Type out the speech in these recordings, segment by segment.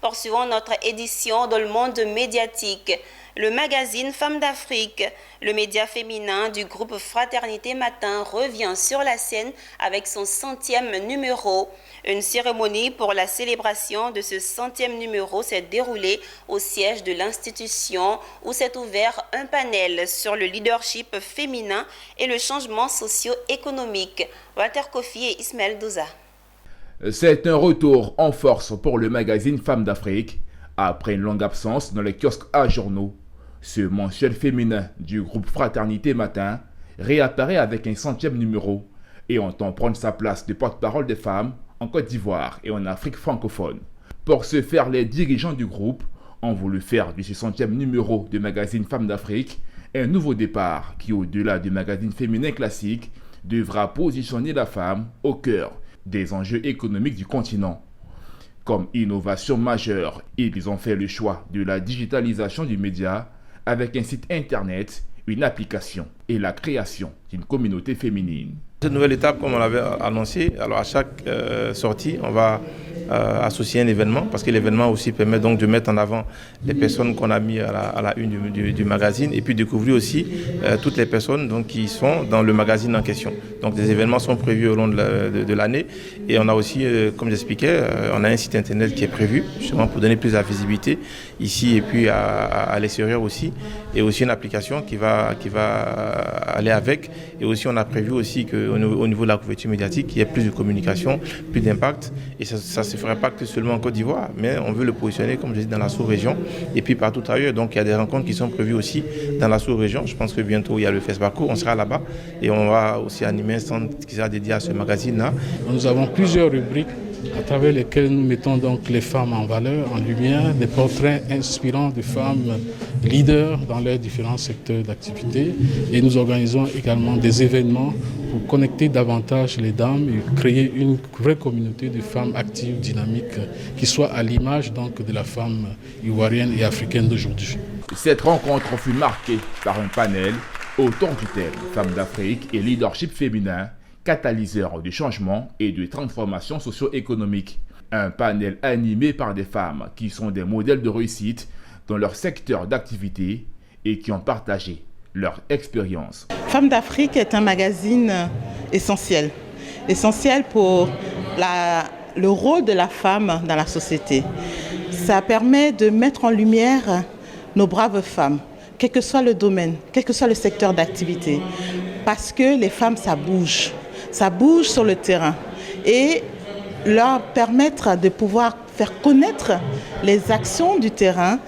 Poursuivons notre édition dans le monde médiatique. Le magazine Femmes d'Afrique, le média féminin du groupe Fraternité Matin, revient sur la scène avec son 100e numéro. Une cérémonie pour la célébration de ce 100e numéro s'est déroulée au siège de l'institution où s'est ouvert un panel sur le leadership féminin et le changement socio-économique. Walter Kofi et Ismaël Douza. C'est un retour en force pour le magazine Femmes d'Afrique. Après une longue absence dans les kiosques à journaux, ce mensuel féminin du groupe Fraternité Matin réapparaît avec un 100e numéro et entend prendre sa place de porte-parole des femmes en Côte d'Ivoire et en Afrique francophone. Pour ce faire, les dirigeants du groupe ont voulu faire de ce 100e numéro du magazine Femmes d'Afrique un nouveau départ qui, au-delà du magazine féminin classique, devra positionner la femme au cœur des enjeux économiques du continent. Comme innovation majeure, ils ont fait le choix de la digitalisation du média avec un site internet, une application et la création d'une communauté féminine. Cette nouvelle étape, comme on l'avait annoncé, alors à chaque sortie, on va associer un événement, parce que l'événement aussi permet donc de mettre en avant les personnes qu'on a mis à la une du magazine et puis découvrir aussi toutes les personnes donc, qui sont dans le magazine en question. Donc des événements sont prévus au long de l'année et on a aussi, comme j'expliquais, on a un site internet qui est prévu justement pour donner plus de visibilité ici et puis à l'extérieur aussi, et aussi une application qui va aller avec, et aussi on a prévu aussi qu'au niveau de la couverture médiatique, il y ait plus de communication, plus d'impact, et ça ne se ferait pas que seulement en Côte d'Ivoire, mais on veut le positionner, comme je dis, dans la sous-région et puis partout ailleurs. Donc il y a des rencontres qui sont prévues aussi dans la sous-région. Je pense que bientôt il y a le FESBACO, on sera là-bas et on va aussi animer un stand qui sera dédié à ce magazine-là. Nous avons plusieurs rubriques à travers lesquelles nous mettons donc les femmes en valeur, en lumière, des portraits inspirants de femmes leaders dans leurs différents secteurs d'activité, et nous organisons également des événements pour connecter davantage les dames et créer une vraie communauté de femmes actives, dynamiques, qui soit à l'image donc de la femme ivoirienne et africaine d'aujourd'hui. Cette rencontre fut marquée par un panel autour du thème Femmes d'Afrique et leadership féminin, catalyseur de changement et de transformation socio-économique. Un panel animé par des femmes qui sont des modèles de réussite dans leur secteur d'activité et qui ont partagé leur expérience. Femmes d'Afrique est un magazine essentiel pour le rôle de la femme dans la société. Ça permet de mettre en lumière nos braves femmes, quel que soit le domaine, quel que soit le secteur d'activité, parce que les femmes, ça bouge sur le terrain, et leur permettre de pouvoir faire connaître les actions du terrain,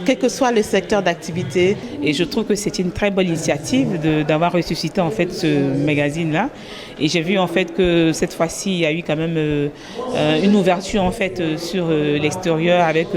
quel que soit le secteur d'activité. Et je trouve que c'est une très bonne initiative d'avoir ressuscité en fait ce magazine-là. Et j'ai vu en fait que cette fois-ci, il y a eu quand même une ouverture en fait sur l'extérieur avec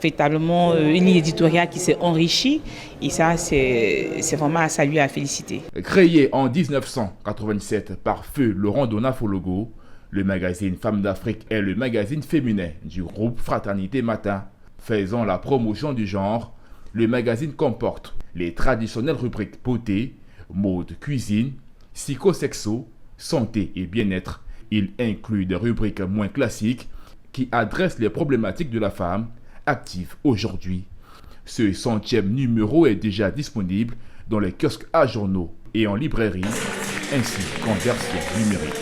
véritablement une ligne éditoriale qui s'est enrichie. Et ça, c'est vraiment à saluer, à féliciter. Créé en 1987 par feu Laurent Donafologo, le magazine Femmes d'Afrique est le magazine féminin du groupe Fraternité Matin. Faisant la promotion du genre, le magazine comporte les traditionnelles rubriques beauté, mode, cuisine, psychosexo, santé et bien-être. Il inclut des rubriques moins classiques qui adressent les problématiques de la femme active aujourd'hui. Ce 100e numéro est déjà disponible dans les kiosques à journaux et en librairie, ainsi qu'en version numérique.